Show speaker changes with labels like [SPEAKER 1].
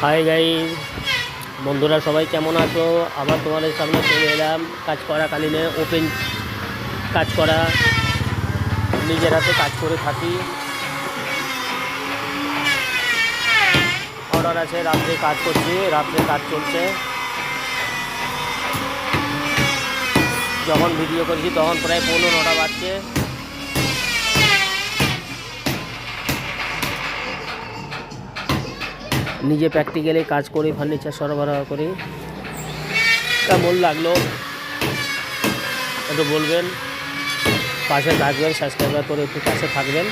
[SPEAKER 1] Hi guys, বন্ধুরা সবাই কেমন আছো? আবার তোমাদের সামনে চলে এলাম কাজ করাকালীনে ওপেন কাজ করা। নিজের হাতে কাজ করে থাকি। অর্ডার আছে, রাত্রে কাজ করছি, রাত্রে কাজ চলছে। যখন ভিডিও করছি তখন প্রায় 9:30 বাজছে। নিজে প্র্যাকটিক্যালি কাজ করি, ফার্নিচার সরবরাহ করি। কেমন লাগলো একটু বলবেন, পাশে থাকবেন, সাবস্ক্রাইবার করে একটু পাশে থাকবেন।